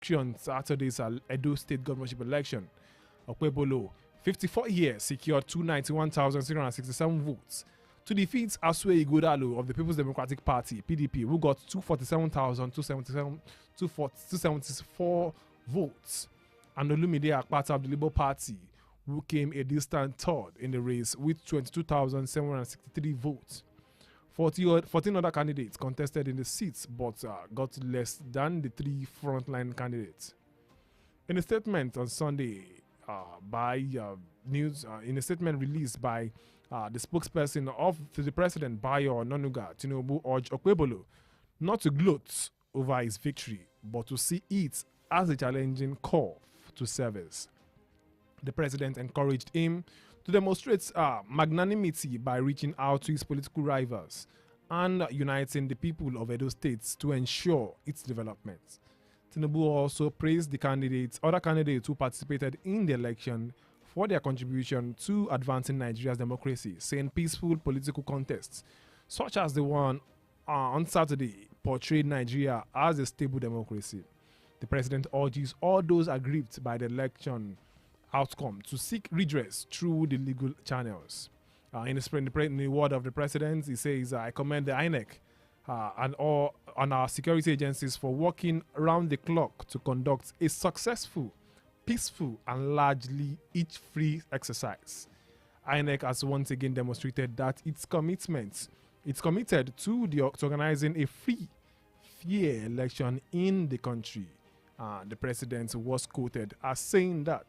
Saturday's Edo State governorship election. Okpebolo, 54 years, secured 291,667 votes to defeat Asue Ighodalo of the People's Democratic Party (PDP), who got 274 votes, and Olumide Akpata of the Labour Party, who came a distant third in the race with 22,763 votes. 14 other candidates contested in the seats but got less than the three frontline candidates. In a statement on Sunday, in a statement released by the spokesperson of the president, Bayo Onanuga, Tinubu urged Okpebolo not to gloat over his victory, but to see it as a challenging call to service. The president encouraged him to demonstrate magnanimity by reaching out to his political rivals and uniting the people of Edo State to ensure its development. Tinubu also praised other candidates who participated in the election for their contribution to advancing Nigeria's democracy, saying peaceful political contests, such as the one on Saturday, portrayed Nigeria as a stable democracy. The president urges all those aggrieved by the election outcome to seek redress through the legal channels. In the word of the president, he says, I commend the INEC and all on our security agencies for working around the clock to conduct a successful, peaceful, and largely free exercise. INEC has once again demonstrated that it's committed to organizing a free, fair election in the country. The president was quoted as saying that.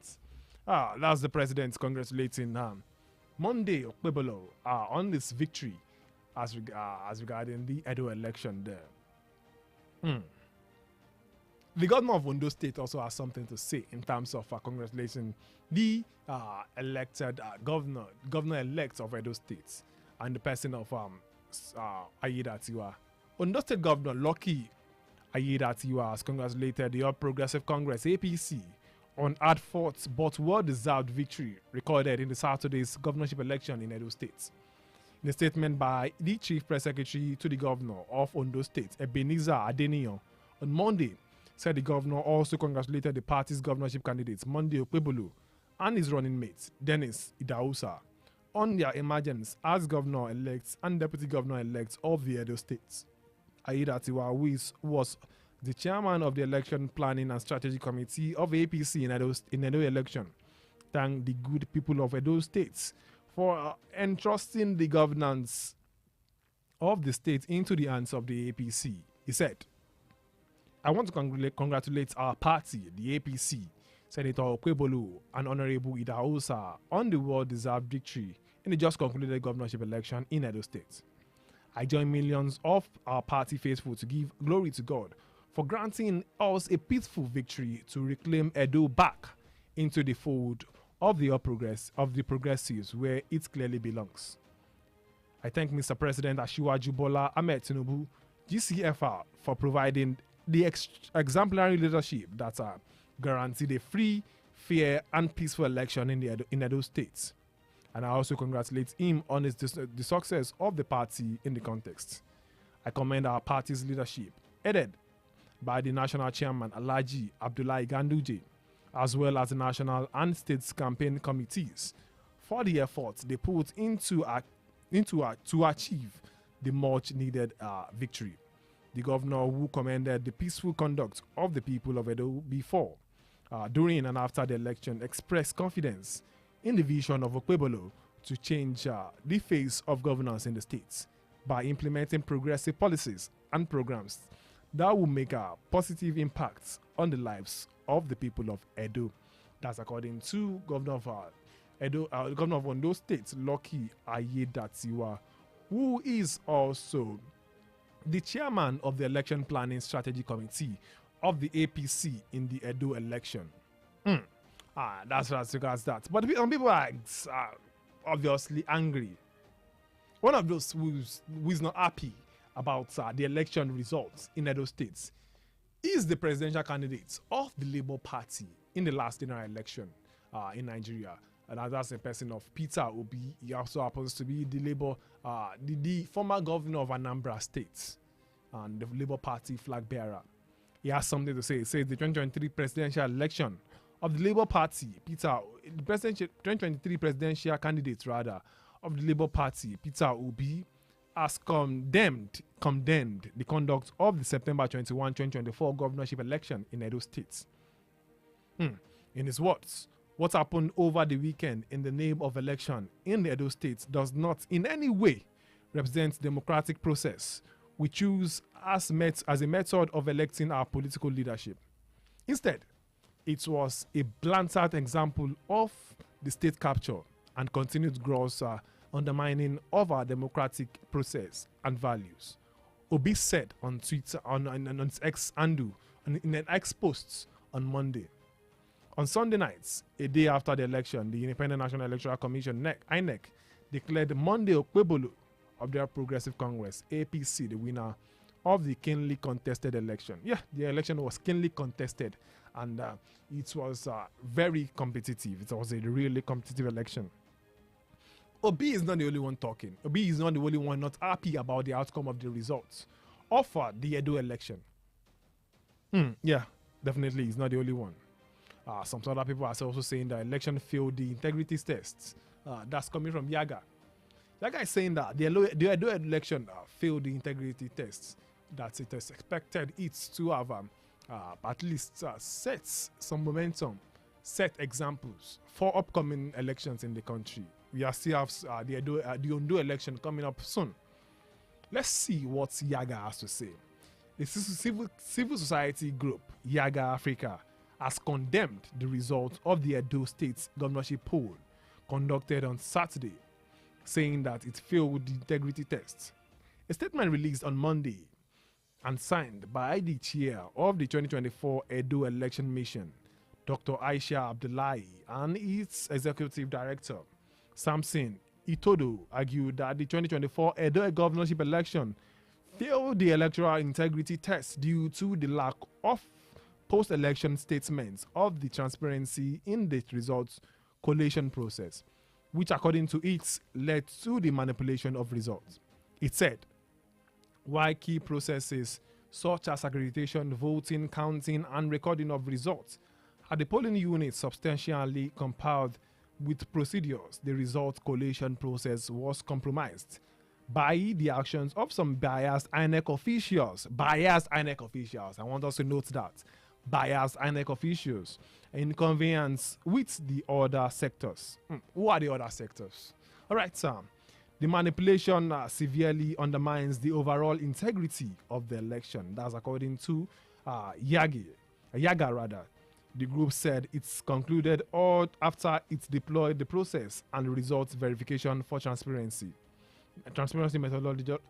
That's the president congratulating Monday Okpebolo on this victory as regarding the Edo election there. The governor of Ondo State also has something to say in terms of congratulating the elected governor-elect of Edo State and the person of Ayedatiwa. Ondo State Governor Lucky Ayedatiwa has congratulated the All Progressive Congress (APC) on hard-fought but well-deserved victory recorded in the Saturday's governorship election in Edo State. In a statement by the Chief Press Secretary to the Governor of Ondo State, Ebenezer Adeniyan, on Monday, said the governor also congratulated the party's governorship candidates, Monday Okpebolo, and his running mate, Dennis Idahosa, on their emergence as governor-elect and deputy governor-elect of the Edo State. Ayedatiwa, who was the chairman of the Election Planning and Strategy Committee of APC in Edo election, thanked the good people of Edo State for entrusting the governance of the state into the hands of the APC. He said, I want to congratulate our party, the APC, Senator Okpebolo and Honorable Idahosa on the well-deserved victory in the just concluded governorship election in Edo State. I join millions of our party faithful to give glory to God for granting us a peaceful victory to reclaim Edo back into the fold of the progressives where it clearly belongs. I thank Mr. President Asiwaju Bola Ahmed Tinubu, GCFR, for providing the exemplary leadership that guaranteed a free, fair, and peaceful election in Edo State. And I also congratulate him on the success of the party in the context. I commend our party's leadership, headed by the national chairman Alhaji Abdullahi Ganduje, as well as the national and state campaign committees, for the efforts they put into to achieve the much-needed victory. The governor, who commended the peaceful conduct of the people of Edo before, during and after the election, expressed confidence in the vision of Okpebolo to change the face of governance in the states by implementing progressive policies and programs that will make a positive impact on the lives of the people of Edo. That's according to Governor of Ondo State, Lucky Ayedatiwa, who is also the chairman of the Election Planning Strategy Committee of the APC in the Edo election. That's as regards that. But some people are obviously angry. One of those who is not happy about the election results in Edo State is the presidential candidate of the Labour Party in the last general election in Nigeria. And that's the person of Peter Obi. He also happens to be the Labour, the former governor of Anambra State and the Labour Party flag bearer. He has something to say. He says the 2023 presidential election of the Labour Party, the 2023 presidential candidate rather of the Labour Party, Peter Obi, has condemned the conduct of the September 21, 2024 governorship election in Edo State. In his words, what happened over the weekend in the name of election in the Edo State does not in any way represent the democratic process we choose as a method of electing our political leadership. Instead, it was a blatant example of the state capture and continued gross undermining of our democratic process and values. Obi said on Twitter, on his X handle, in an X post on Monday. On Sunday nights, a day after the election, the Independent National Electoral Commission (INEC) declared Monday Okpebolo of their Progressive Congress (APC) the winner of the keenly contested election. Yeah, the election was keenly contested, and it was very competitive. It was a really competitive election. Obi is not the only one talking. Obi is not the only one not happy about the outcome of the results of the Edo election. Yeah, definitely, he's not the only one. Some other people are also saying that election failed the integrity tests. That's coming from Yaga. Yaga is saying that the Edo election failed the integrity tests. That it is expected it to have at least set some momentum, set examples for upcoming elections in the country. We are still have the Ondo election coming up soon. Let's see what Yaga has to say. The civil society group Yaga Africa has condemned the result of the Edo State governorship poll conducted on Saturday, saying that it failed the integrity test. A statement released on Monday and signed by the chair of the 2024 Edo Election Mission, Dr. Aisha Abdullahi, and its executive director, Samson Itodo, argued that the 2024 Edo governorship election failed the electoral integrity test due to the lack of post-election statements of the transparency in the results collation process, which according to it led to the manipulation of results. It said, while key processes such as accreditation, voting, counting, and recording of results at the polling unit substantially complied with procedures, the result collation process was compromised by the actions of some biased INEC officials. I want us to note that. Biased INEC officials in conveyance with the other sectors. Who are the other sectors? All right, Sam. The manipulation severely undermines the overall integrity of the election. That's according to Yaga rather. The group said it's concluded all after it deployed the process and results verification for transparency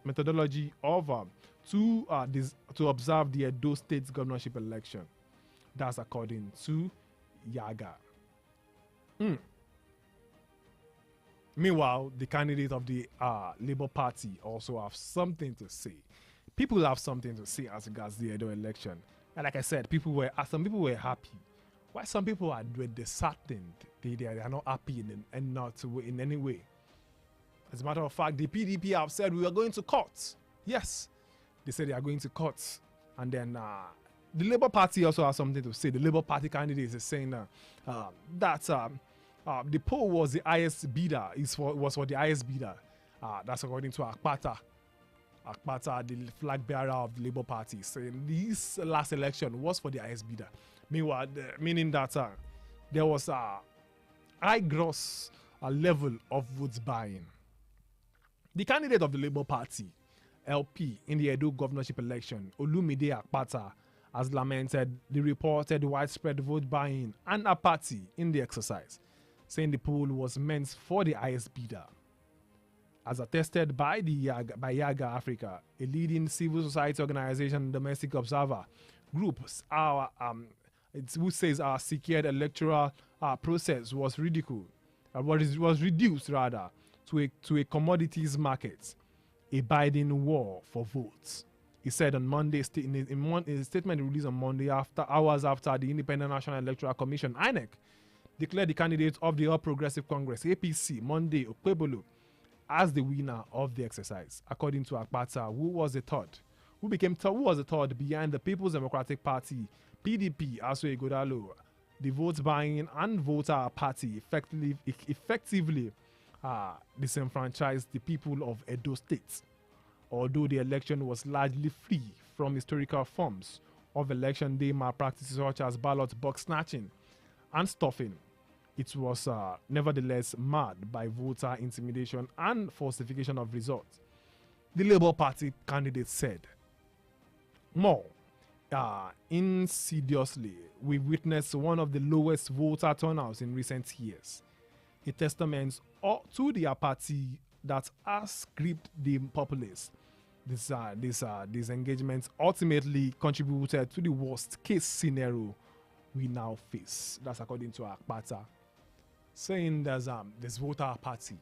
methodology of to observe the Edo State governorship election. That's according to Yaga. Meanwhile, the candidate of the Labour Party also have something to say. People have something to say as regards the Edo election. And like I said, some people were happy. Why some people are disheartened. They are not happy and not in any way. As a matter of fact, the PDP have said we are going to court. Yes, they said they are going to court. And then the Labour Party also has something to say. The Labour Party candidate is saying that the poll was the highest bidder. Was for the highest bidder. That's according to Akpata. Akpata, the flag bearer of the Labour Party, saying this last election was for the highest bidder. Meanwhile, meaning that there was a high gross level of votes buying. The candidate of the Labour Party, LP, in the Edo governorship election, Olumide Akpata, has lamented the reported widespread vote buying and apathy in the exercise, saying the poll was meant for the highest bidder. As attested by Yaga Africa, a leading civil society organization, domestic observer group, who says our secured electoral process was ridiculed, was reduced rather to a commodities market, a bidding war for votes. He said on Monday, in a statement released on Monday, hours after the Independent National Electoral Commission (INEC) declared the candidate of the All Progressive Congress (APC) Monday Okpebolo as the winner of the exercise, according to Akpata, who was the third who was the third behind the People's Democratic Party, PDP, Aso Ighodalo. The vote buying and voter party effectively disenfranchised the people of Edo State. Although the election was largely free from historical forms of election day malpractices such as ballot box snatching and stuffing, it was nevertheless marred by voter intimidation and falsification of results. The Labour Party candidate said, more insidiously, we witnessed one of the lowest voter turnouts in recent years, a testament to the apathy that has gripped the populace. These engagements ultimately contributed to the worst case scenario we now face. That's according to Akpata, saying there's voter apathy.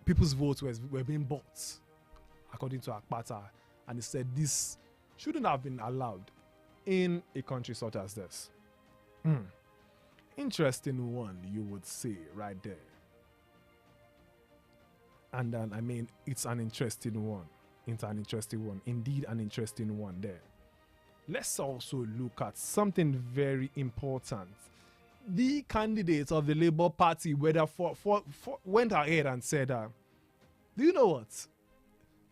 People's votes were being bought, according to Akpata, and he said this shouldn't have been allowed in a country such as this. Interesting one, you would say, right there. And then, I mean, it's an interesting one. It's an interesting one. Indeed, an interesting one there. Let's also look at something very important. The candidates of the Labour Party went ahead and said, do you know what?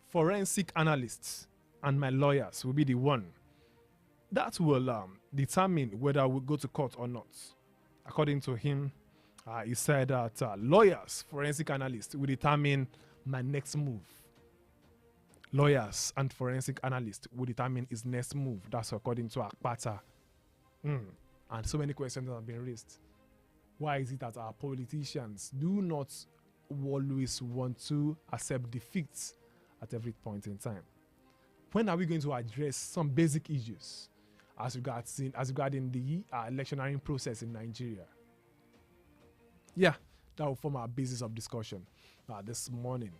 Forensic analysts and my lawyers will be the one that will determine whether we go to court or not. According to him, he said that lawyers, forensic analysts will determine my next move. Lawyers and forensic analysts will determine his next move. That's according to Akpata. And so many questions have been raised. Why is it that our politicians do not always want to accept defeats at every point in time? When are we going to address some basic issues as regarding the electioneering process in Nigeria? Yeah, that will form our basis of discussion this morning.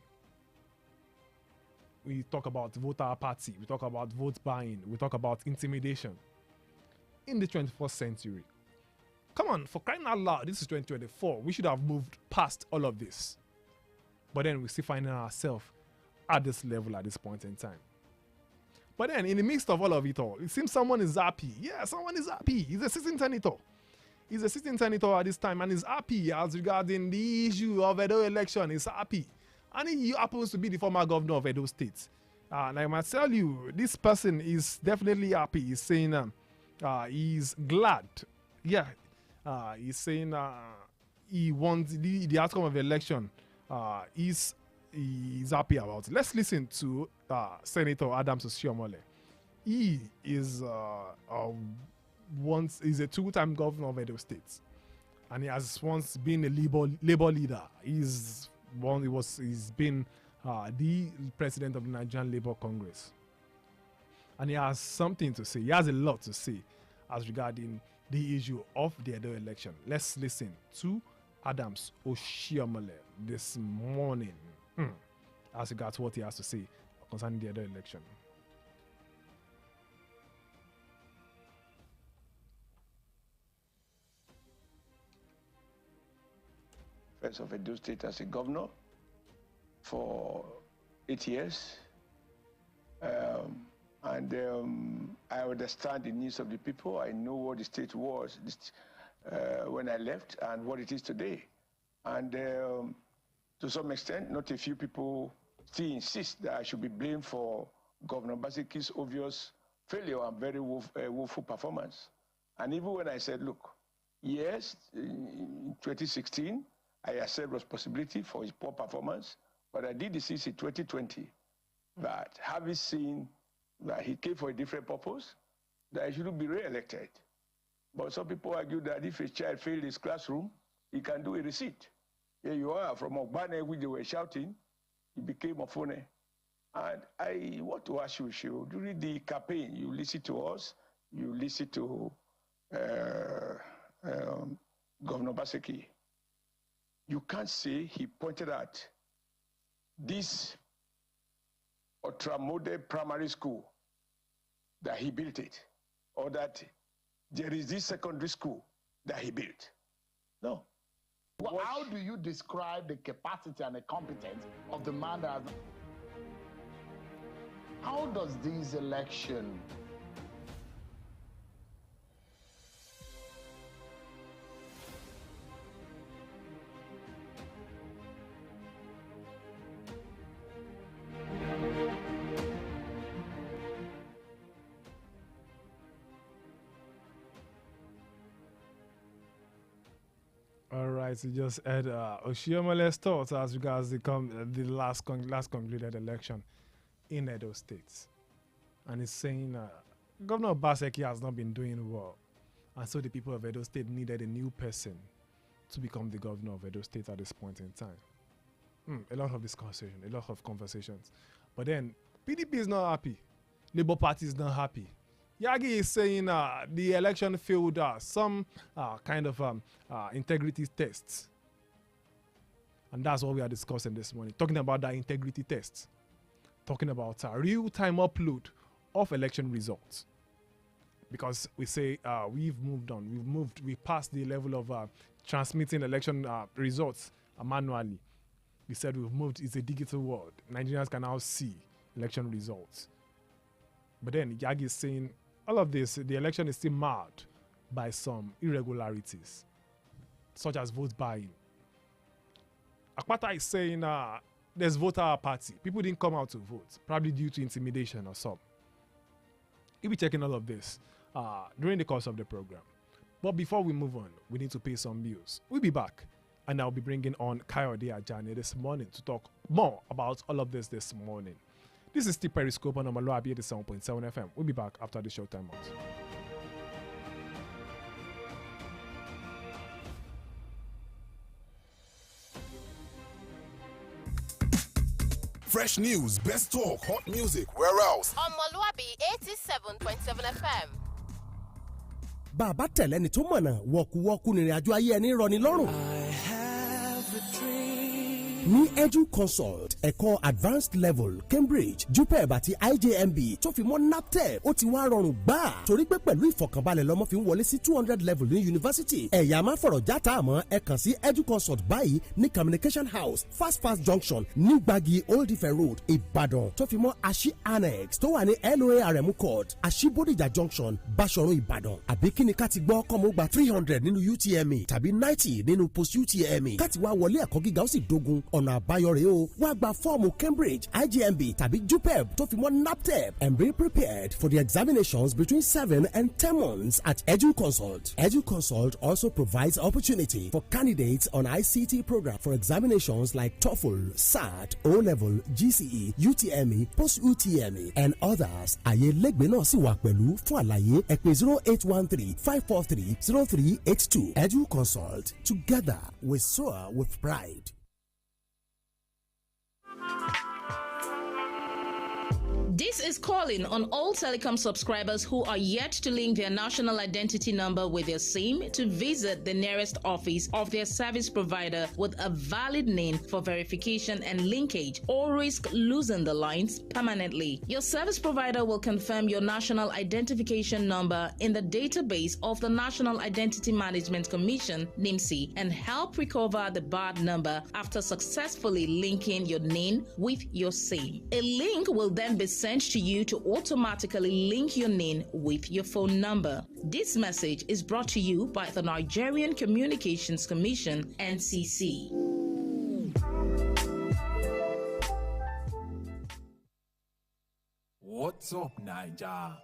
We talk about voter apathy, we talk about vote buying, we talk about intimidation in the 21st century. Come on, for crying out loud, this is 2024. We should have moved past all of this. But then we still find ourselves at this level at this point in time. But then in the midst of all of it all, it seems someone is happy. Yeah, someone is happy. He's a sitting senator. He's a sitting senator at this time and is happy as regarding the issue of Edo election. He's happy. And he happens to be the former governor of Edo State. And I must tell you, this person is definitely happy. He's saying he's glad. Yeah. He's saying he wants the outcome of the election. He's happy about it. Let's listen to Senator Adams Oshiomhole. He is is a two-time governor of Edo State, and he has once been a labor leader. He's been the president of the Nigerian Labour Congress, and he has something to say. He has a lot to say as regarding the issue of the Edo election. Let's listen to Adams Oshiomhole this morning as regards what he has to say concerning the Edo election. First of Edo State as a governor for 8 years. I understand the needs of the people. I know what the state was when I left and what it is today. And to some extent, not a few people still insist that I should be blamed for Governor Baseki's obvious failure and very woeful performance. And even when I said, look, yes, in 2016, I accept responsibility for his poor performance, but I did this in 2020. But having seen that he came for a different purpose, that he shouldn't be re-elected. But some people argue that if a child failed his classroom, he can do a receipt. Here you are, from Ogbane, which they were shouting, he became Ofone. And I want to ask you, during the campaign, you listen to us, you listen to Governor Baseki. You can't say he pointed out this ultra-modern primary school, that he built it, or that there is this secondary school that he built. No. Well, how do you describe the capacity and the competence of the man that has... How does this election All right, so just had Oshiomale's thoughts as regards the last concluded election in Edo State. And he's saying Governor Obaseki has not been doing well. And so the people of Edo State needed a new person to become the governor of Edo State at this point in time. A lot of discussion, a lot of conversations. But then PDP is not happy. Labour Party is not happy. Yagi is saying the election failed some kind of integrity tests. And that's what we are discussing this morning. Talking about that integrity tests. Talking about real-time upload of election results. Because we say we've moved on. We passed the level of transmitting election results manually. We said we've moved. It's a digital world. Nigerians can now see election results. But then Yagi is saying all of this, the election is still marred by some irregularities, such as vote buying. Akpata is saying there's voter apathy. People didn't come out to vote, probably due to intimidation or some. We'll be checking all of this during the course of the program. But before we move on, we need to pay some bills. We'll be back, and I'll be bringing on Kayode Ajani this morning to talk more about all of this morning. This is still Periscope on omoluwabi 87.7 FM. We'll be back after the show time out. Fresh news, best talk, hot music, where else? Omoluwabi 87.7 FM. Bàbá tẹ̀lẹ́ni tó mọ̀nà wọ̀kúwọ́kú nìrìn àjò ayé ẹni rọ̀ ní lọ́rùn. Ní Edu Consult ẹ̀kọ́ advanced level Cambridge JUPEB àti IJMB tó fi mọ́ NAPTEP ó ti wá rọrùn gbà torí pé pẹ̀lú ìfọ̀kànbalẹ̀ lọ́mọ fi ń wọlé sí 200 level ní yunifásitì ẹ̀yà máa fọ̀rọ̀ játa àmọ́ ẹ kàn sí Edu Consult báyìí ní Communication House Fast Junction ní Gbági Old Ife Road Ìbàdàn tó fi mọ́ Ashi Annex tó wà ní LOARM Court Ashi Bodija Junction Báṣọ̀run Ìbàdàn àbí kíni ká ti gbọ́ kọ́mọ gba 300 nínú UTME tàbí 90 nínú post UTME ká ti wá wọlé ẹ̀kọ́ gíga ó sì dogun ọ̀nà àbáyọ rèé o wá gba fọ́ọ̀mù Cambridge IJMB tàbí JUPEB tó fi mọ́ NAPTEP and be prepared for the examinations between 7 and 10 months at Edu Consult. Edu Consult also provides opportunity for candidates on ICT program for examinations like TOEFL, SAT, O-Level, GCE, UTME, Post-UTME and others. Àyè lẹ́gbẹ̀ẹ́ náà sì wà pẹ̀lú fún àlàyé ẹ pè 0813-543-0382. Edu Consult. Together we soar with pride. This is calling on all telecom subscribers who are yet to link their national identity number with their SIM to visit the nearest office of their service provider with a valid NIN for verification and linkage, or risk losing the lines permanently. Your service provider will confirm your national identification number in the database of the National Identity Management Commission, NIMC, and help recover the bad number after successfully linking your NIN with your SIM. A link will then be sent to you to automatically link your NIN with your phone number. This message is brought to you by the Nigerian Communications Commission, NCC. What's up, Niger?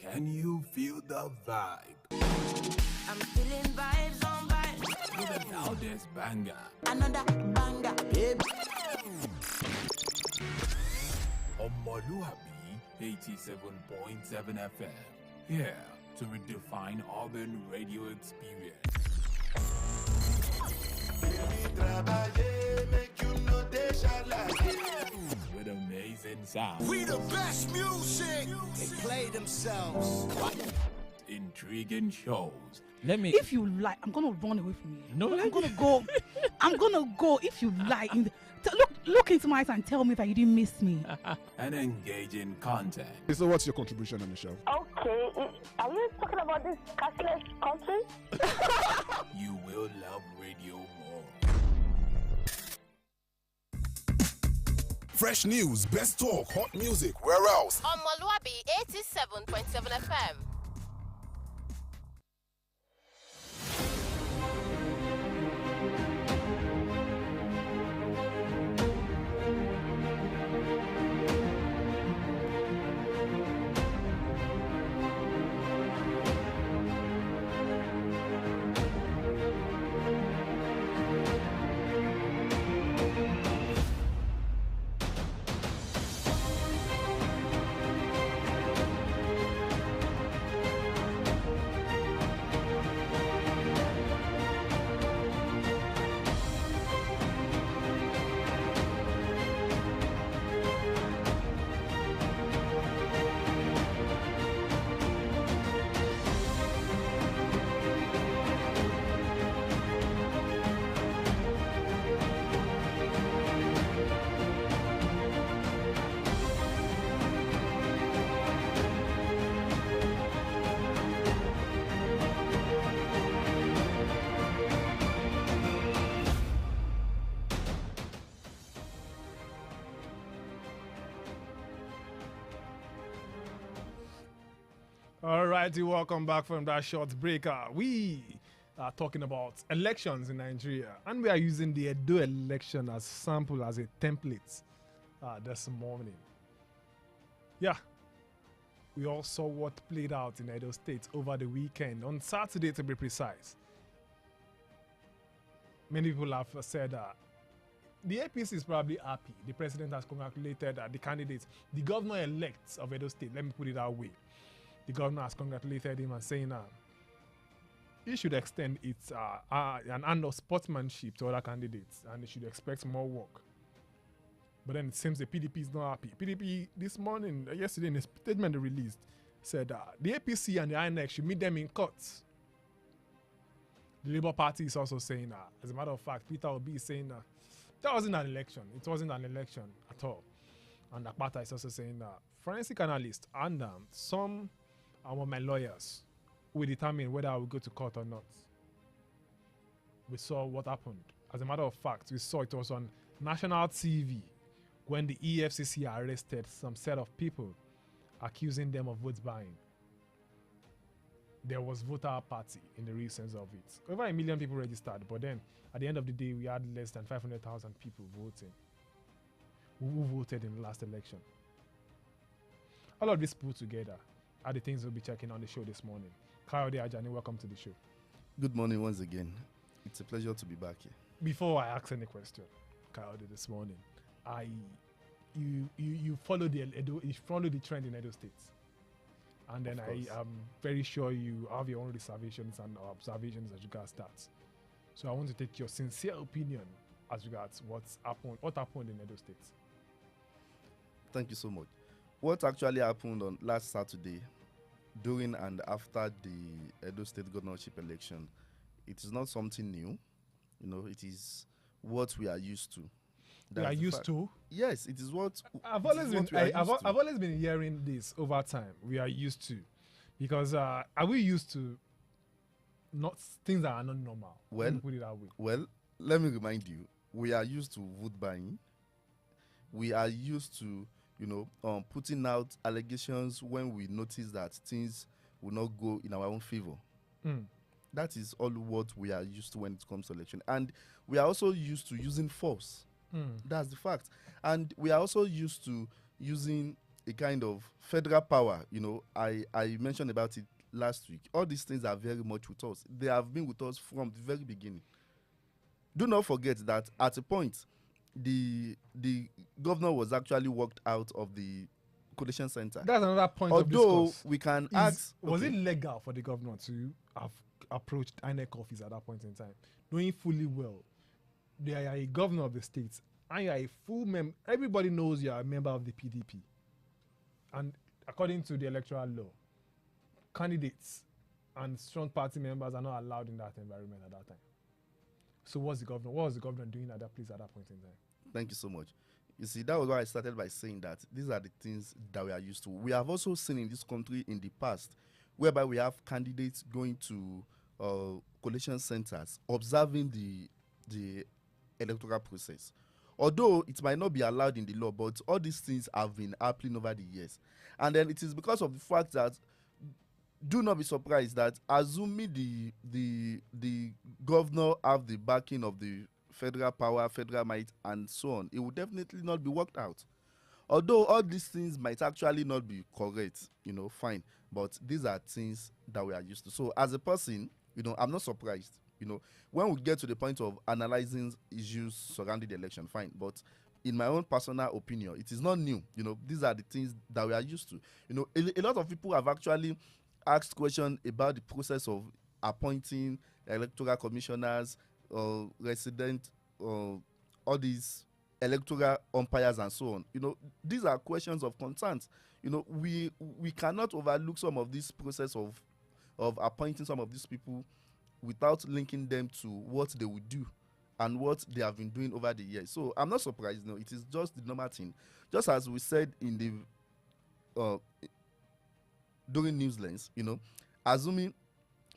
Can you feel the vibe? I'm feeling vibes on vibes. With the loudest banger. Another banger, baby. Omoluwabi 87.7 FM. Here to redefine urban radio experience. With amazing sound. We the best music. They play themselves. Intriguing shows. If you like, I'm gonna run away from you. No, I'm gonna go. I'm gonna go. If you like, look into my eyes and tell me that you didn't miss me. And engaging content. So, what's your contribution on the show? Okay, are you talking about this cashless country? You will love radio more. Fresh news, best talk, hot music, where else? Omoluwabi 87.7 FM. All righty, welcome back from that short break. We are talking about elections in Nigeria, and we are using the Edo election as sample, as a template this morning. Yeah, we all saw what played out in Edo State over the weekend, on Saturday to be precise. Many people have said the APC is probably happy. The president has congratulated the candidates, the governor-elect of Edo State. Let me put it that way. The governor has congratulated him and saying he should extend its an hand of sportsmanship to other candidates, and they should expect more work. But then it seems the PDP is not happy. PDP this morning, yesterday, in a statement they released, said the APC and the INEC should meet them in court. The Labour Party is also saying as a matter of fact, Peter Obi is saying that wasn't an election. It wasn't an election at all. And Akpata is also saying forensic analysts and some of my lawyers will determine whether I will go to court or not. We saw what happened. As a matter of fact, we saw it was on national TV when the EFCC arrested some set of people accusing them of vote buying. There was voter party in the real sense of it. Over 1 million people registered, but then at the end of the day, we had less than 500,000 people voting who voted in the last election. All of this put together are the things we'll be checking on the show this morning. Kayode Ajani, welcome to the show. Good morning once again. It's a pleasure to be back here. Before I ask any question, Kayode, this morning, you follow the trend in Edo State, and then I am very sure you have your own reservations and observations as regards that. So I want to take your sincere opinion as regards what happened in Edo State. Thank you so much. What actually happened on last Saturday, during and after the Edo State governorship election, it is not something new. You know, it is what we are used to. We are used to? Yes, it is what I've always been hearing this over time. We are used to, because are we used to not things that are not normal? Well, put it that way. Well, let me remind you, we are used to vote buying. We are used to, putting out allegations when we notice that things will not go in our own favor. That is all what we are used to when it comes to election. And we are also used to using force. That's the fact. And we are also used to using a kind of federal power. I mentioned about it last week. All these things are very much with us. They have been with us from the very beginning. Do not forget that at a point, the governor was actually walked out of the collation center. That's another point of discourse. Although we can ask... Was it legal for the governor to have approached INEC office at that point in time, knowing fully well they are a governor of the state and you are a full member? Everybody knows you are a member of the PDP. And according to the electoral law, candidates and strong party members are not allowed in that environment at that time. So what was the governor doing at that place at that point in time? Thank you so much. You see, that was why I started by saying that these are the things that we are used to. We have also seen in this country in the past, whereby we have candidates going to collation centers, observing the electoral process, Although it might not be allowed in the law, but all these things have been happening over the years. And then it is because of the fact that, do not be surprised that, assuming the governor have the backing of the federal power, federal might, and so on, it will definitely not be worked out. Although all these things might actually not be correct, fine. But these are things that we are used to. So as a person, I'm not surprised. When we get to the point of analyzing issues surrounding the election, fine. But in my own personal opinion, it is not new. These are the things that we are used to. A lot of people have actually asked questions about the process of appointing electoral commissioners, resident, all these electoral umpires and so on. These are questions of concern. We cannot overlook some of this process of appointing some of these people without linking them to what they would do and what they have been doing over the years. So I'm not surprised. It is just the normal thing. Just as we said in the during Newslands, assuming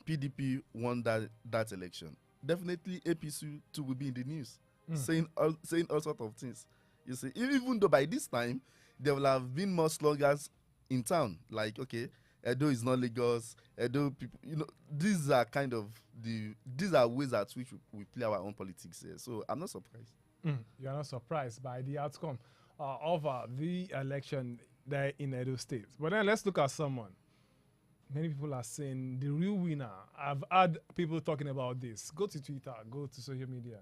PDP won that election, definitely APC too will be in the news, saying all sorts of things. You see, even though by this time there will have been more slogans in town, like, okay, Edo is not Lagos, Edo people, these are kind of these are ways at which we play our own politics here. So I'm not surprised. You're not surprised by the outcome of the election there in Edo State. But then let's look at someone. Many people are saying the real winner. I've had people talking about this. Go to Twitter, go to social media.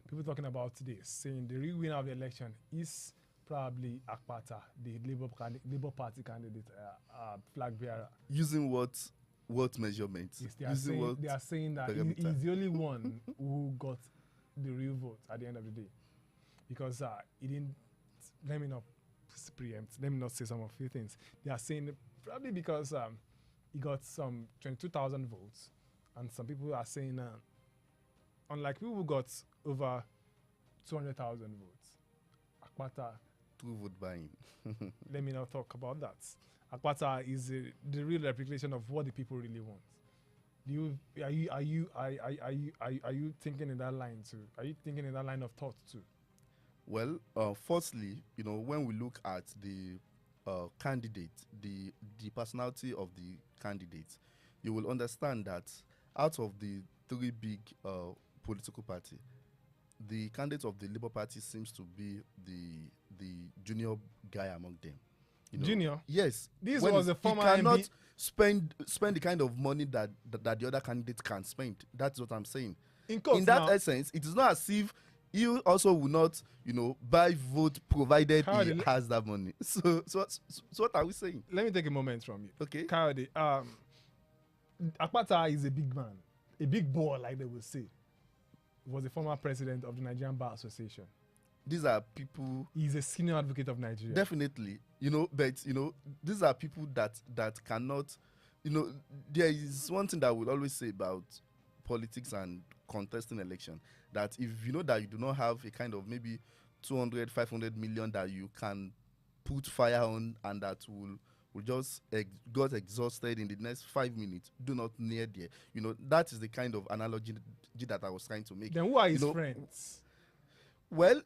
People talking about this, saying the real winner of the election is probably Akpata, the Labour Party candidate, flag bearer. Using what measurements? Yes, they are saying that he's the only one who got the real vote at the end of the day. Because he didn't, let me not preempt, let me not say some of few things. They are saying probably because he got some 22,000 votes, and some people are saying, unlike people who got over 200,000 votes, Akpata. True vote buying. Let me not talk about that. Akpata is the real replication of what the people really want. Are you thinking in that line too? Are you thinking in that line of thought too? Well, firstly, when we look at the candidate, the personality of the candidate, you will understand that out of the three big political parties, the candidate of the Labour Party seems to be the junior guy among them. Junior? Yes. This was a former he cannot MB. spend the kind of money that the other candidate can spend. That's what I'm saying. In that essence, it is not as if he also will not, buy vote provided he has that money. So what are we saying? Let me take a moment from you. Okay. Kayode, Akpata is a big man, a big boy, like they will say. Was a former president of the Nigerian Bar Association. These are people. He's a senior advocate of Nigeria. Definitely, but these are people that cannot, there is one thing that we'll always say about politics and contesting election, that if you know that you do not have a kind of maybe 200, 500 million that you can put fire on and that will just got exhausted in the next 5 minutes, do not near there. That is the kind of analogy that I was trying to make. Then who are his friends? Well,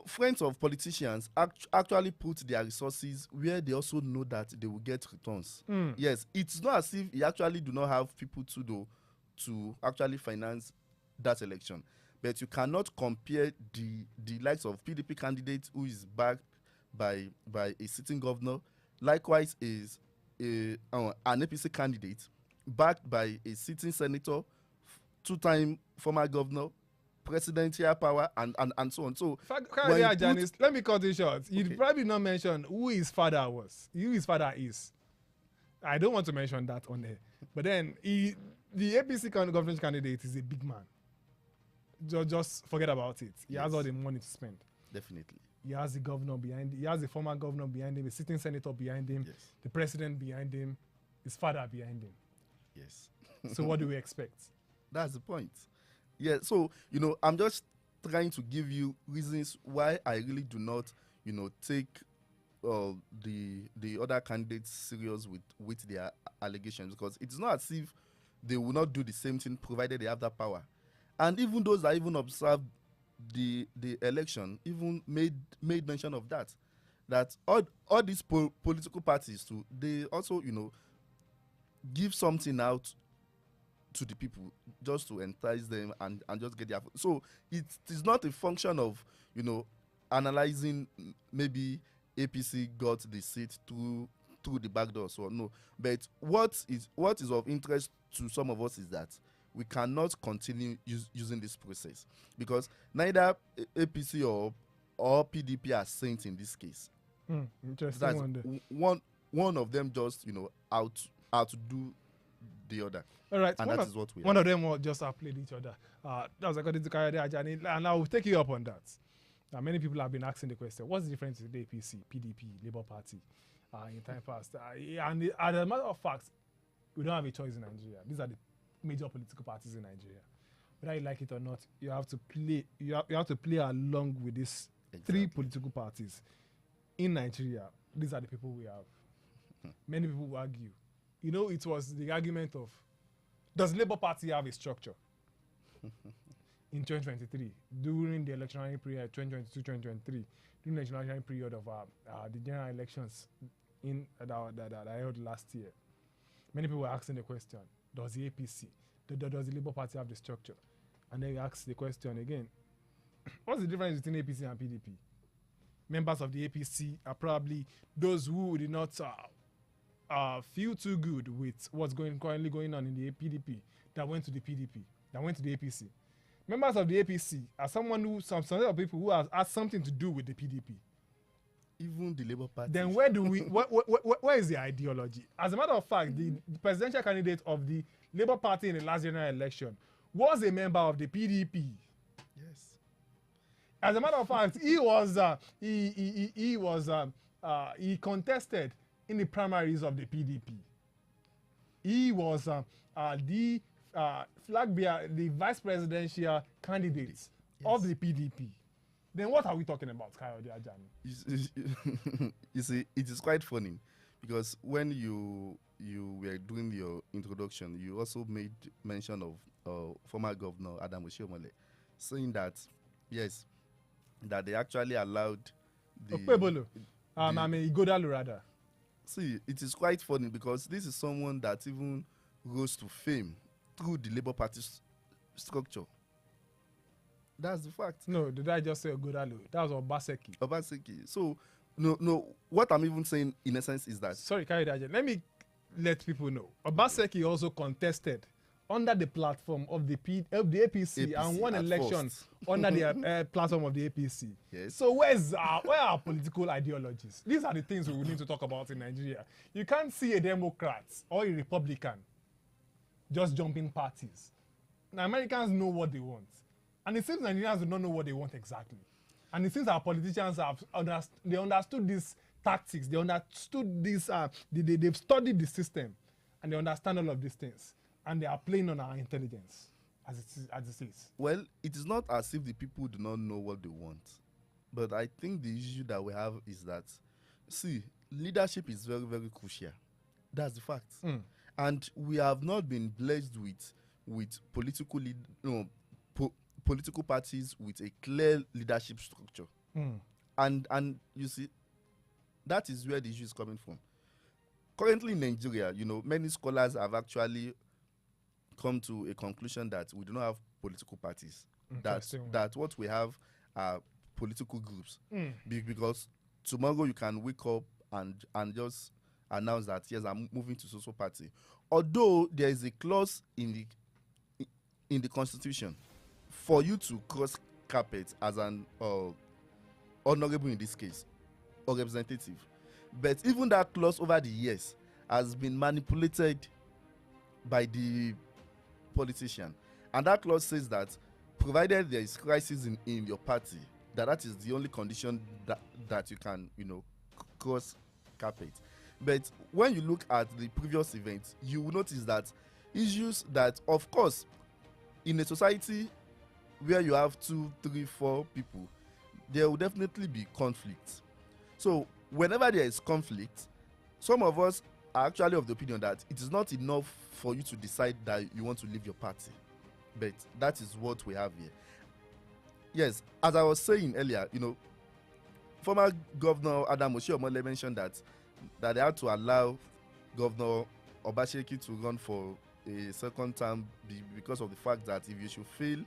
friends of politicians actually put their resources where they also know that they will get returns. Yes, it's not as if he actually do not have people to actually finance that election. But you cannot compare the likes of PDP candidate who is backed by a sitting governor. Likewise is an APC candidate backed by a sitting senator, two-time former governor, presidential power, and so on. So let me cut it short. You'd probably not mention who his father was, who his father is. I don't want to mention that on there. But then the APC government candidate is a big man. Just forget about it. He has all the money to spend. Definitely. He has the governor behind him. He has the former governor behind him, the sitting senator behind him, the president behind him, his father behind him. Yes. So what do we expect? That's the point. Yeah, so, I'm just trying to give you reasons why I really do not, take the other candidates serious with their allegations, because it's not as if they will not do the same thing provided they have that power. And even those that even observe the election even made mention of that all these political parties too, they also give something out to the people just to entice them and just get their so it is not a function of analyzing maybe APC got the seat through the back door, so no. But what is of interest to some of us is that we cannot continue using this process because neither APC or PDP are saints in this case. Interesting. One of them just out to do the other. All right, and that is what we one of them will just outplayed each other. That was according to Kayode Ajani, and I will take you up on that. Many people have been asking the question: what's the difference between the APC, PDP, Labour Party in time past? And as a matter of fact, we don't have a choice in Nigeria. These are the major political parties in Nigeria. Whether you like it or not, you have to play. You have to play along with these three political parties in Nigeria. These are the people we have. Many people will argue. It was the argument of, does Labour Party have a structure? In 2023, during the electionary period, 2022-2023, during the electionary period of the general elections that I held last year, many people were asking the question, does the APC, does the Labour Party have the structure? And then you ask the question again, what's the difference between APC and PDP? Members of the APC are probably those who did not feel too good with what's currently going on in the PDP that went to the PDP, that went to the APC. Members of the APC are some other people who has something to do with the PDP. Even the Labour Party. Then where is the ideology? As a matter of fact, the presidential candidate of the Labour Party in the last general election was a member of the PDP. Yes. As a matter of fact, he contested in the primaries of the PDP. He was the flag bearer, the vice presidential candidate of the PDP. Then what are we talking about, Kayode Ajani? You see, it is quite funny because when you were doing your introduction, you also made mention of former Governor Adam Oshiomhole, saying that yes, that they actually allowed the Okpebholo, Ighodalo rather. See, it is quite funny because this is someone that even rose to fame through the Labour Party's structure. That's the fact. No, did I just say Ighodalo? That was Obaseki. Obaseki. So, no. What I'm even saying, in essence, is that... Sorry, Kayode Ajani. Let me let people know. Obaseki also contested under the platform of the APC and won elections under the platform of the APC. Yes. So where are political ideologies? These are the things we need to talk about in Nigeria. You can't see a Democrat or a Republican just jumping parties. Now, Americans know what they want. And it seems Nigerians do not know what they want exactly. And it seems our politicians have understood these tactics. They understood this. They've studied the system, and they understand all of these things. And they are playing on our intelligence, as it is. Well, it is not as if the people do not know what they want. But I think the issue that we have is that, see, leadership is very, very crucial. That's the fact. And we have not been blessed with political parties with a clear leadership structure. And you see, that is where the issue is coming from. Currently in Nigeria, many scholars have actually come to a conclusion that we do not have political parties. That what we have are political groups. Because tomorrow you can wake up and just announce that, yes, I'm moving to social party. Although there is a clause in the Constitution for you to cross carpet as an honorable in this case, or representative. But even that clause over the years has been manipulated by the politician. And that clause says that provided there is crisis in your party, that is the only condition that you can, cross carpet. But when you look at the previous events, you will notice that issues that, of course, in a society where you have 2, 3, 4 people, there will definitely be conflict. So whenever there is conflict, some of us are actually of the opinion that it is not enough for you to decide that you want to leave your party. But that is what we have here. Yes, as I was saying earlier, former Governor Adam Oshiomhole mentioned that they had to allow Governor Obaseki to run for a second term because of the fact that if you should fail,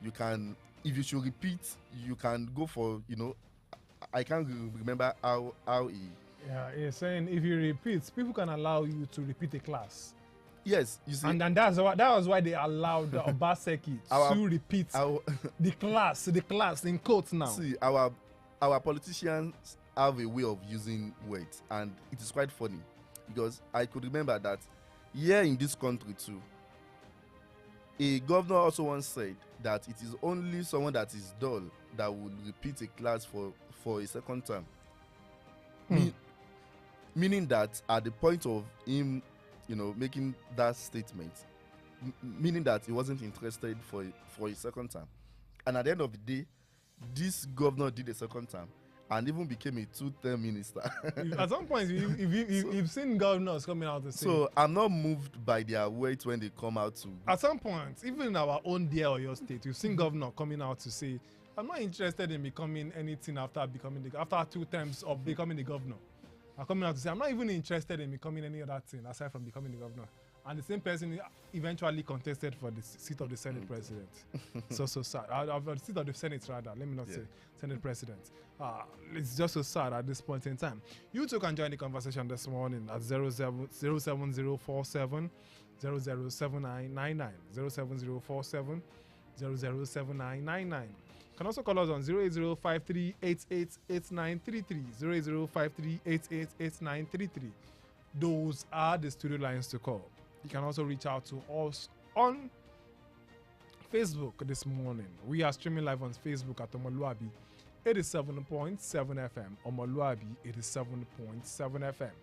if you should repeat, you can go for, I can't remember how he. Yeah, he's saying if you repeat, people can allow you to repeat a class. Yes, you see. And that was why they allowed Obaseki to repeat the class in quotes now. See, our politicians have a way of using words, and it is quite funny because I could remember that here in this country too, a governor also once said that it is only someone that is dull that will repeat a class for a second term. Meaning that at the point of him, making that statement, meaning that he wasn't interested for a second term. And at the end of the day, this governor did a second term and even became a 2-term minister. At some point, you've seen governors coming out to say. So I'm not moved by their words when they come out to. At some point, even in our own dear Oyo state, you've seen governor coming out to say, I'm not interested in becoming anything after 2 terms of becoming the governor. I'm coming out to say, I'm not even interested in becoming any other thing aside from becoming the governor. And the same person eventually contested for the seat of the Senate president. So sad. The seat of the Senate, rather. Let me not say Senate president. It's just so sad at this point in time. You too can join the conversation this morning at 07047 007999. 07047 007999. You can also call us on 08053888933. 08053888933. Those are the studio lines to call. You can also reach out to us on Facebook this morning. We are streaming live on Facebook at Omoluwabi 87.7 FM. Omoluwabi 87.7 FM.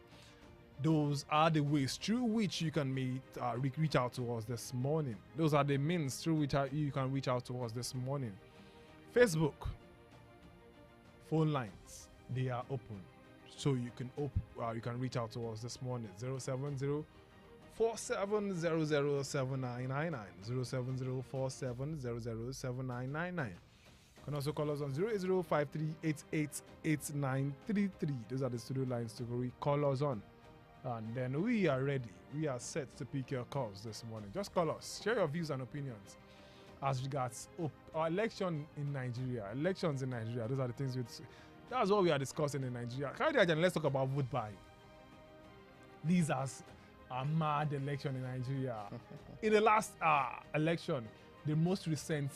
Those are the ways through which you can reach out to us this morning. Those are the means through which you can reach out to us this morning. Facebook, phone lines, they are open. So you can reach out to us this morning. 070 47007999. 07047007999. You can also call us on 08053888933. Those are the studio lines to call us on. And then we are ready. We are set to pick your calls this morning. Just call us. Share your views and opinions as regards our elections in Nigeria. Those are the things that's what we are discussing in Nigeria. Let's talk about vote buying. These are a mad election in Nigeria. In the last election, the most recent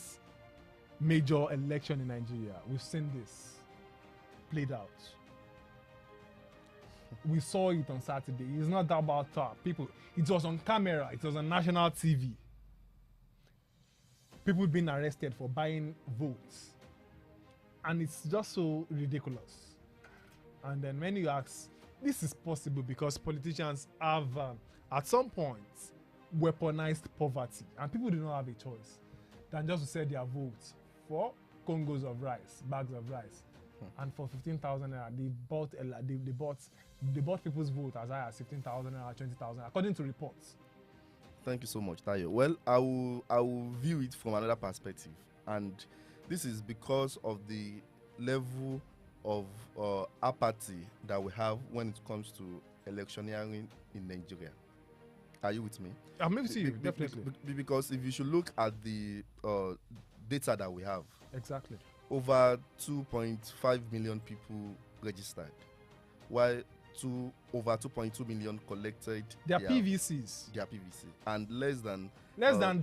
major election in Nigeria, we've seen this played out. We saw it on Saturday. It's not about people. It was on camera. It was on national TV. People being arrested for buying votes. And it's just so ridiculous. And then when you ask, this is possible because politicians have, at some point, weaponized poverty. And people do not have a choice than just to sell their votes for congos of rice, bags of rice. And for 15,000 naira, they bought people's vote as high as 15,000 naira, 20,000, according to reports. Thank you so much, Tayo. Well, I will view it from another perspective, and this is because of the level of apathy that we have when it comes to electioneering in Nigeria. Are you with me? I'm with you, definitely. Because if you should look at the data that we have, exactly, over 2.5 million people registered, while over 2.2 million collected their PVCs. And less than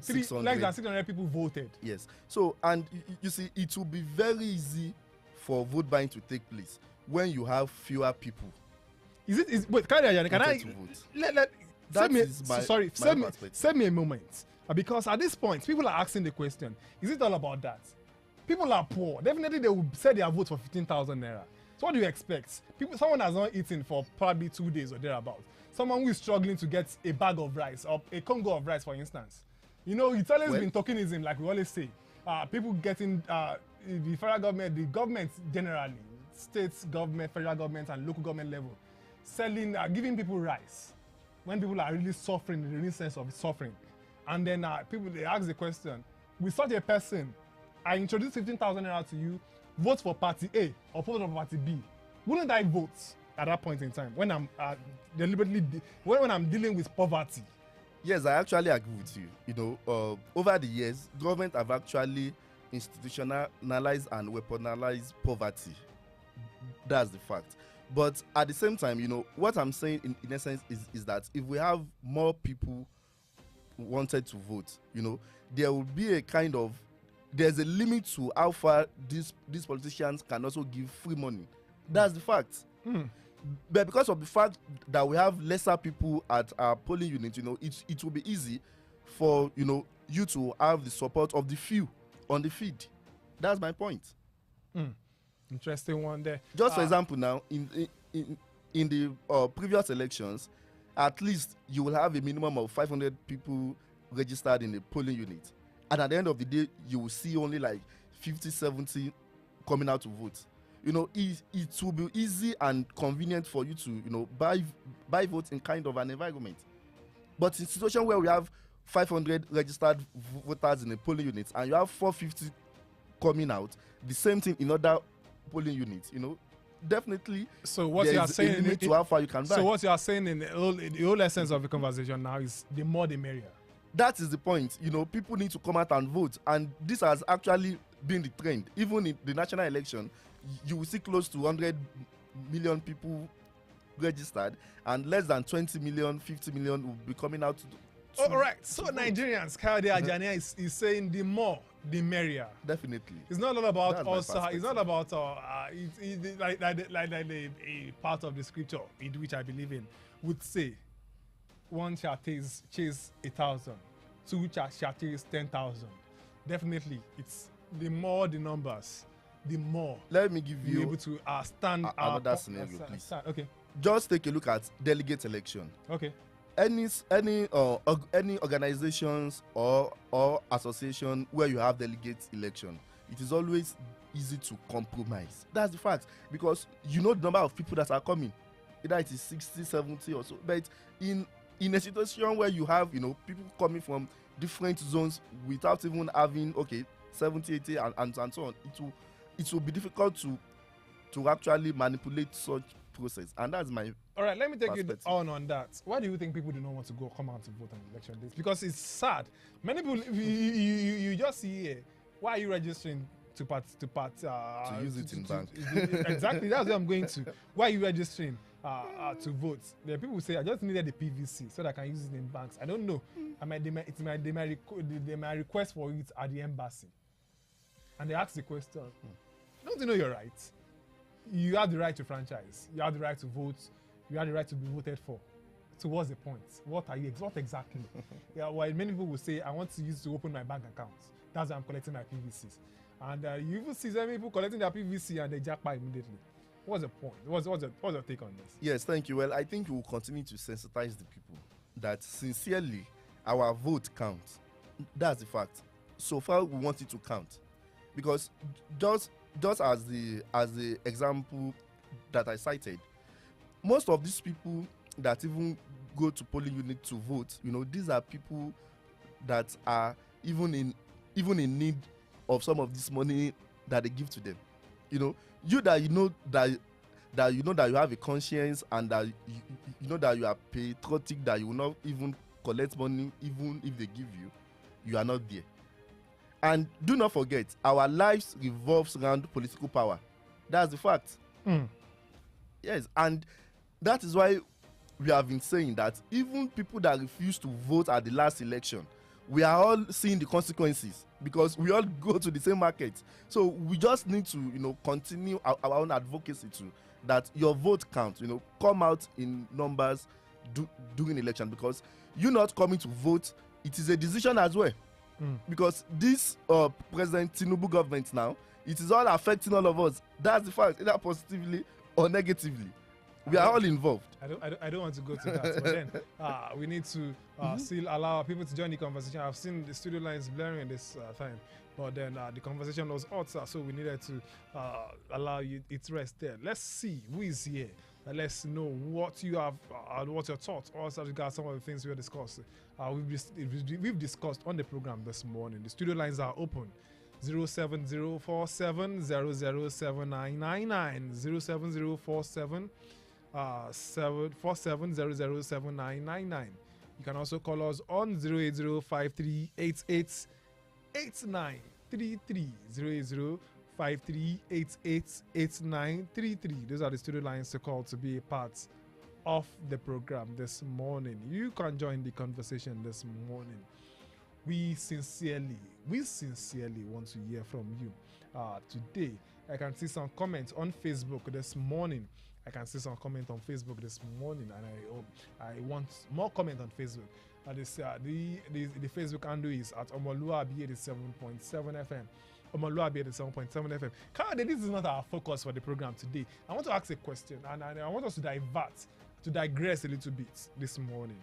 600 people voted. Yes. So, and you see, it will be very easy for vote buying to take place when you have fewer people. Wait, can I send me a moment, because at this point people are asking the question: is it all about that? People are poor. Definitely, they will sell their vote for 15,000 naira. So what do you expect? Someone has not eaten for probably 2 days or thereabouts. Someone who is struggling to get a bag of rice or a congo of rice, for instance. It's always been tokenism, like we always say. People getting the federal government, the government generally, states government, federal government, and local government level, selling, giving people rice when people are really suffering in the real sense of suffering. And then they ask the question: with such a person, I introduce 15,000 naira to you, vote for party A or vote for party B. Wouldn't I vote at that point in time when I'm deliberately when I'm dealing with poverty? Yes, I actually agree with you. You know, over the years, government have actually institutionalized and weaponized poverty. That's the fact. But at the same time, you know, what I'm saying in essence is that if we have more people wanted to vote, you know, there will be a kind of, there's a limit to how far these politicians can also give free money. That's the fact. But because of the fact that we have lesser people at our polling unit, you know, it will be easy for, you know, you to have the support of the few on the field. That's my point. Interesting one there. Just for example, now in the previous elections, at least you will have a minimum of 500 people registered in the polling unit, and at the end of the day, you will see only like 50, 70 coming out to vote. You know, it will be easy and convenient for you to, you know, buy votes in kind of an environment. But in a situation where we have 500 registered voters in a polling unit and you have 450 coming out, the same thing in other polling units, you know, definitely. So what you are saying to how far you can buy. So what you are saying in the whole essence of the conversation now is the more the merrier. That is the point. You know, people need to come out and vote, and this has actually been the trend. Even in the national election, you will see close to 100 million people registered, and less than 20 million, 50 million will be coming out to all right. So Nigerians, Kayode Ajani is saying the more the merrier. Definitely. It's not all about us. It's not about like a part of the scripture in which I believe in would say, one shall chase 1,000, two shall chase 10,000. Definitely, it's the more the numbers, the more. Let me give you able to stand another scenario, please. Okay. Just take a look at delegate election. Okay. Any organizations or association where you have delegate election, it is always easy to compromise. That's the fact, because you know the number of people that are coming, either it is 60, 70 or so. But in a situation where you have, you know, people coming from different zones without even having 70, 80 and so on, it will be difficult to actually manipulate such process, and that's my. All right, let me take you on that. Why do you think people do not want to come out to vote on election days? Because it's sad. Many people, you just see here, why are you registering to use it in bank? Exactly, that's where I'm going to. Why are you registering to vote? There are people who say, I just needed the PVC so that I can use it in banks. I don't know. They might request for it at the embassy. And they ask the question, don't you know your rights? You have the right to franchise. You have the right to vote. You have the right to be voted for. So what's the point? What exactly? While many people will say, I want to use to open my bank account. That's why I'm collecting my PVCs. And you even see some people collecting their PVC and they jackpot immediately. What's the point? What's your take on this? Yes, thank you. Well, I think we will continue to sensitize the people that sincerely our vote counts. That's the fact. So far, we want it to count. Because just as the example that I cited, most of these people that even go to polling unit to vote, you know, these are people that are even in need of some of this money that they give to them. You know, that you have a conscience, and that you know that you are patriotic, that you will not even collect money even if they give you are not there. And do not forget, our lives revolves around political power. That's the fact. Yes, and that is why we have been saying that even people that refuse to vote at the last election, we are all seeing the consequences, because we all go to the same market. So we just need to, you know, continue our own advocacy to that your vote counts. You know, come out in numbers during election, because you not coming to vote, it is a decision as well. Because this President Tinubu government now, it is all affecting all of us. That's the fact, either positively or negatively. We are all involved. I don't want to go to that, but then we need to still allow people to join the conversation. I've seen the studio lines blaring at this time, but then the conversation was hot, so we needed to allow you its rest there. Let's see who is here. Let's know what you have, what your thoughts also regarding some of the things we discussed. We've discussed on the program this morning. The studio lines are open. 07047007999, 07047 47007999. You can also call us on 08053888933, 08053888933. Those are the studio lines to call to be a part of the program this morning. You can join the conversation this morning. We sincerely want to hear from you today. I can see some comments on Facebook this morning. And I want more comment on Facebook. The Facebook handle is at omoluwabi 87.7 FM. Omoluwabi 87.7 FM. This is not our focus for the program today. I want to ask a question, and I want us to digress a little bit this morning.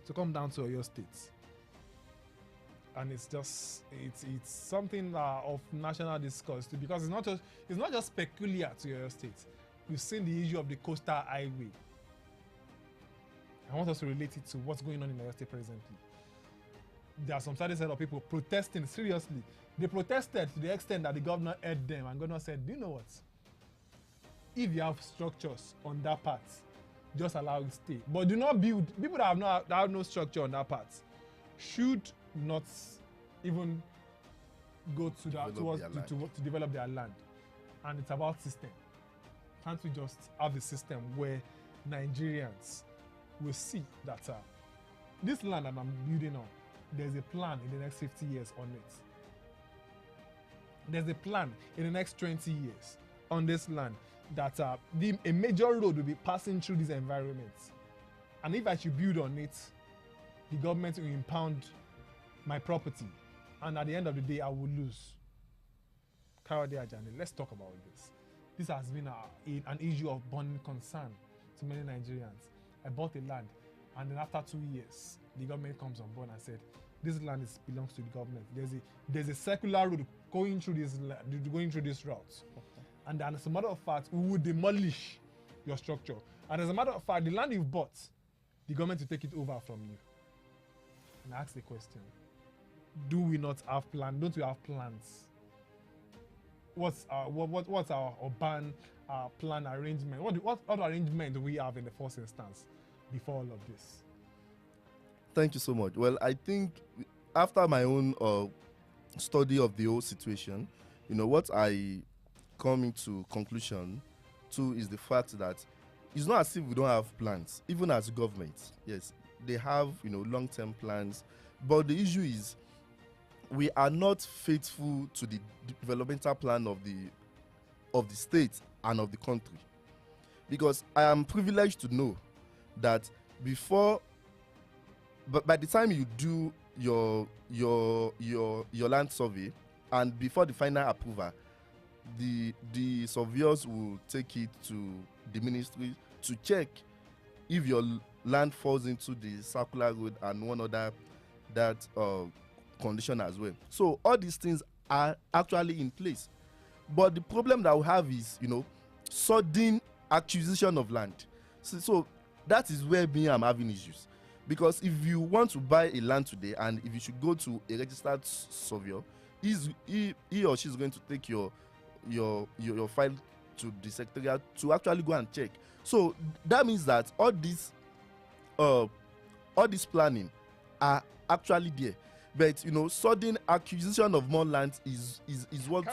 To come down to Oyo State. And it's something of national discourse too, because it's not just peculiar to Oyo State. We've seen the issue of the coastal highway. I want us to relate it to what's going on in Oyo State presently. There are some certain set of people protesting seriously. They protested to the extent that the governor heard them, and governor said, "Do you know what? If you have structures on that part, just allow it stay. But do not build. People that have no structure on that part should not even go to develop their land." And it's about system. Can't we just have a system where Nigerians will see that this land that I'm building on, there's a plan in the next 50 years on it. There's a plan in the next 20 years on this land that a major road will be passing through this environment. And if I should build on it, the government will impound my property. And at the end of the day, I will lose. Kayode Ajani, let's talk about this. This has been an issue of burning concern to many Nigerians. I bought a land, and then after 2 years, the government comes on board and said, "This land belongs to the government." There's a circular road going through this route, and as a matter of fact, we will demolish your structure. And as a matter of fact, the land you've bought, the government will take it over from you. And I ask the question: do we not have plans? Don't we have plans? What's our urban plan arrangement? What other arrangement do we have in the first instance before all of this? Thank you so much. Well, I think after my own study of the whole situation, what I come into conclusion to is the fact that it's not as if we don't have plans, even as government. Yes, they have long-term plans, but the issue is we are not faithful to the developmental plan of the state and of the country. Because I am privileged to know that by the time you do your land survey and before the final approval, the surveyors will take it to the ministry to check if your land falls into the circular road and one other condition as well. So all these things are actually in place, but the problem that we have is sudden acquisition of land. So that is where I'm having issues, because if you want to buy a land today and if you should go to a registered surveyor, he or she is going to take your file to the secretariat to actually go and check. So that means that all this planning are actually there. But sudden acquisition of more land is what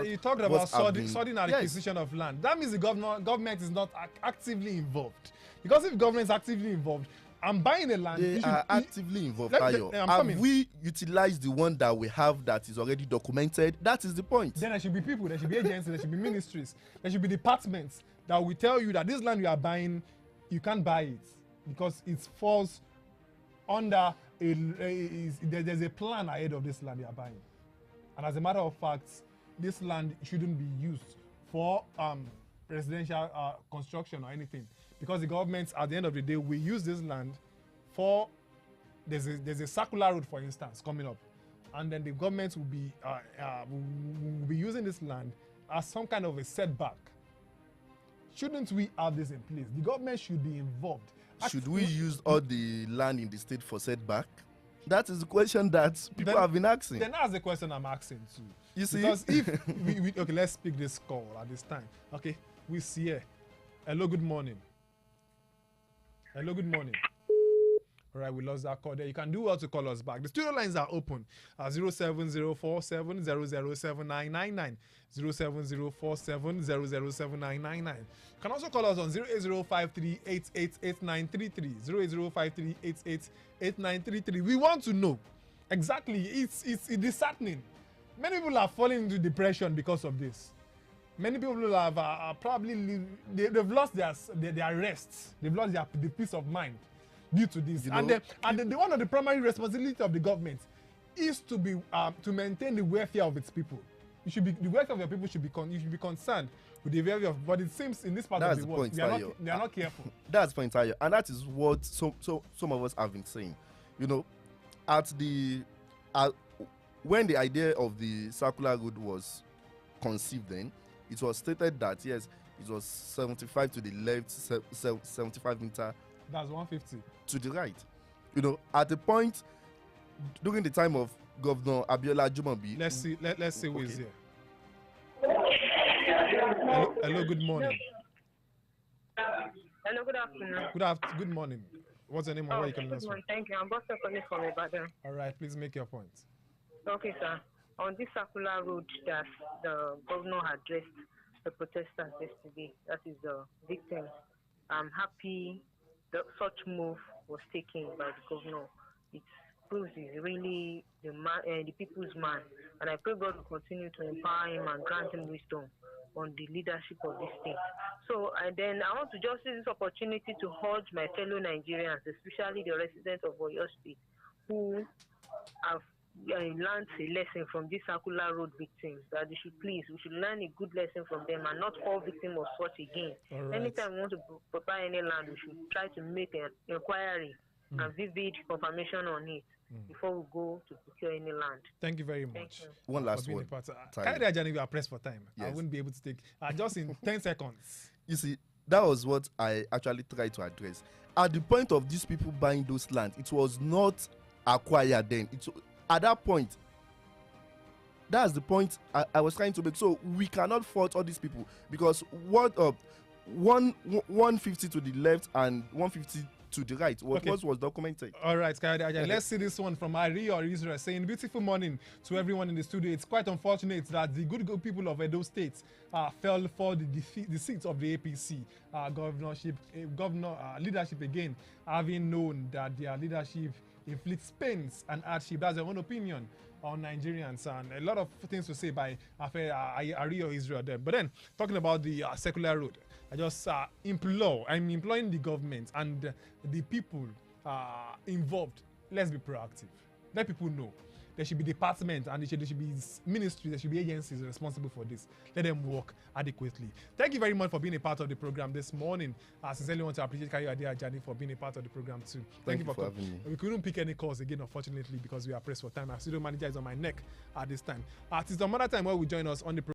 you talked about sudden acquisition of land. That means the government is not actively involved. Because if government is actively involved, I'm buying a land. They are actively involved. Have we utilized the one that we have that is already documented? That is the point. Then there should be people, there should be agencies, there should be ministries, there should be departments that will tell you that this land you are buying, you can't buy it because it falls under there's a plan ahead of this land you are buying. And as a matter of fact, this land shouldn't be used for residential construction or anything, because the government at the end of the day will use this land for there's a circular road, for instance, coming up, and then the government will be using this land as some kind of a setback. Shouldn't we have this in place? The government should be involved. Should we use all the land in the state for setback? That is the question that people have been asking. Then that's the question I'm asking too. You see? Because if we okay, let's pick this call at this time. Okay, we see here. Hello, good morning. Hello, good morning. All right, we lost that call there. You can do well to call us back. The studio lines are open. 07047007999. 07047007999. You can also call us on 08053888933. 08053888933. We want to know exactly. It's disheartening. Many people are falling into depression because of this. Many people have probably they've lost their rest. They've lost the peace of mind due to this. You know, and the one of the primary responsibility of the government is to be to maintain the welfare of its people. The welfare of your people should be concerned with the welfare of. But it seems in this part of the world they are not careful. That's the point, Tayo, and that is what some of us have been saying. You know, when the idea of the circular road was conceived, then it was stated that yes, it was 75 to the left, 75 meter. That's 150 to the right. You know, at the point during the time of Governor Abiola Jumobi. Let's see who is here. Hello, good morning. Hello, good afternoon. Good morning. What's your name and where you calling us from? Thank you. I'm Bossa calling from Ibadan. All right, please make your point. Okay, sir. On this circular road that the governor addressed the protesters yesterday, that is the victims, I'm happy that such move was taken by the governor. It proves he's really the people's man, and I pray God will continue to empower him and grant him wisdom on the leadership of this state. So, and then I want to just use this opportunity to urge my fellow Nigerians, especially the residents of Oyo State, who have learned a lesson from this circular road victims, that we should learn a good lesson from them and not fall victim of such again. Right. Anytime we want to prepare any land, we should try to make an inquiry and vivid confirmation on it before we go to procure any land. Thank you very much. One last one. We are pressed for time. Yes. I wouldn't be able to take just in 10 seconds. You see, that was what I actually tried to address. At the point of these people buying those lands, it was not acquired then. At that point, that's the point I was trying to make. So we cannot fault all these people because 150 to the left and 150 to the right was documented. All right, let's see this one from Ari or Israel saying, beautiful morning to everyone in the studio. It's quite unfortunate that the good people of Edo State fell for the seats of the APC leadership again, having known that their leadership inflicts pains and hardship. That's their own opinion on Nigerians, and a lot of things to say by Ari or Israel there. But then, talking about the secular road, I just I'm imploring the government and the people involved, let's be proactive. Let people know. There should be departments and there should be ministries, there should be agencies responsible for this. Let them work adequately. Thank you very much for being a part of the program this morning. I sincerely want to appreciate Kayo Adejani for being a part of the program too. Thank you for having me. We couldn't pick any calls again, unfortunately, because we are pressed for time. Our studio manager is on my neck at this time. It is another time where we join us on the program.